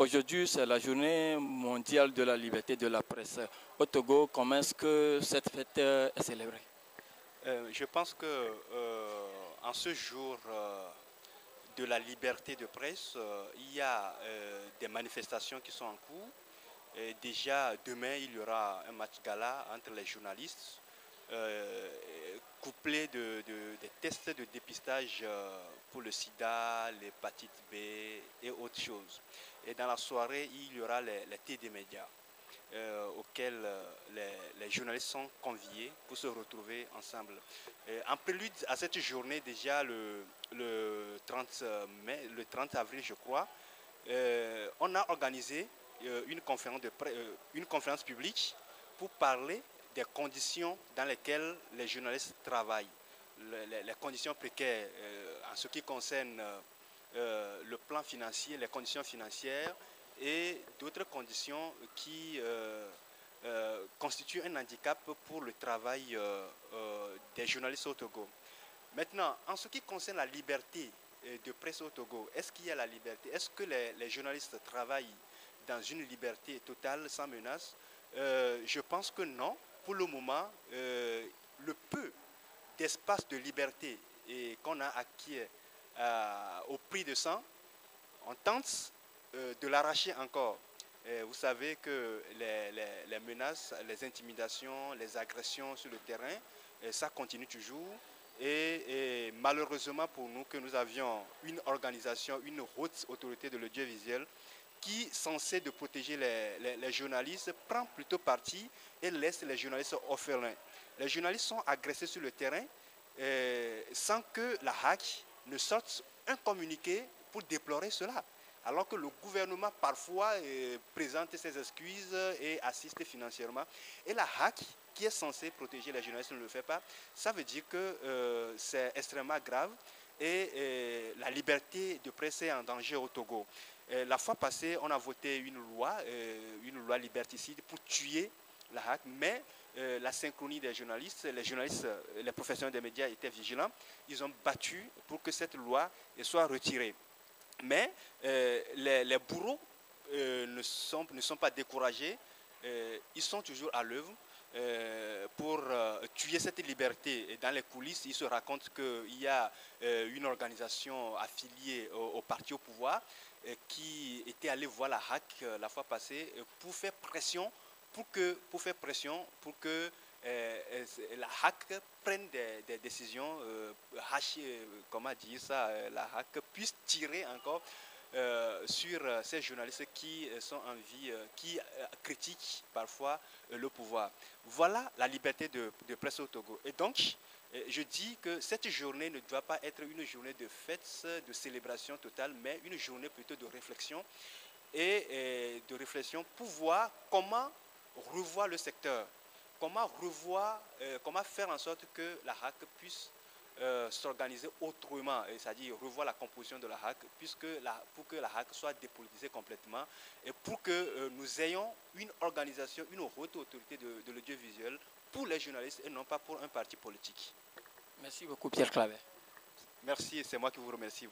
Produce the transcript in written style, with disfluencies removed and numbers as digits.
Aujourd'hui, c'est la journée mondiale de la liberté de la presse. Au Togo, comment est-ce que cette fête est célébrée? Je pense que en ce jour de la liberté de presse, il y a des manifestations qui sont en cours. Déjà, demain, il y aura un match gala entre les journalistes, couplé des tests de dépistage pour le sida, l'hépatite B et autres choses. Et dans la soirée, il y aura les thés des médias. Auxquels les journalistes sont conviés pour se retrouver ensemble. En prélude à cette journée, déjà le 30 mai, le 30 avril, je crois, on a organisé une conférence publique pour parler des conditions dans lesquelles les journalistes travaillent, les conditions précaires en ce qui concerne le plan financier, les conditions financières, et d'autres conditions qui constituent un handicap pour le travail des journalistes au Togo. Maintenant, en ce qui concerne la liberté de presse au Togo, est-ce qu'il y a la liberté? Est-ce que les journalistes travaillent dans une liberté totale, sans menace? Je pense que non. Pour le moment, le peu d'espace de liberté qu'on a acquis au prix de sang, on tente de l'arracher encore. Vous savez que les menaces, les intimidations, les agressions sur le terrain, ça continue toujours. Et malheureusement pour nous que nous avions une organisation, une haute autorité de l'audiovisuel qui, censée de protéger les journalistes, prend plutôt parti et laisse les journalistes orphelins. Les journalistes sont agressés sur le terrain sans que la HAC ne sorte un communiqué pour déplorer cela. Alors que le gouvernement parfois présente ses excuses et assiste financièrement. Et la HAC, qui est censée protéger les journalistes, ne le fait pas. Ça veut dire que c'est extrêmement grave et la liberté de presse est en danger au Togo. La fois passée, on a voté une loi liberticide pour tuer la HAC, mais la synchronie des journalistes, les professionnels des médias étaient vigilants. Ils ont battu pour que cette loi soit retirée. Mais les bourreaux ne sont pas découragés, ils sont toujours à l'œuvre pour tuer cette liberté. Et dans les coulisses, ils se racontent qu'il y a une organisation affiliée au parti au pouvoir qui était allée voir la HAC la fois passée pour faire pression pour que la HAC prenne des décisions, comment dire ça, la HAC puisse tirer encore sur ces journalistes qui sont en vie, qui critiquent parfois le pouvoir. Voilà la liberté de presse au Togo. Et donc, je dis que cette journée ne doit pas être une journée de fête, de célébration totale, mais une journée plutôt de réflexion pour voir comment revoir le secteur, comment faire en sorte que la HAC puisse s'organiser autrement, c'est-à-dire revoir la composition de la HAC, pour que la HAC soit dépolitisée complètement et pour que nous ayons une organisation, une haute autorité de l'audiovisuel pour les journalistes et non pas pour un parti politique. Merci beaucoup, Pierre Claver. Merci, c'est moi qui vous remercie.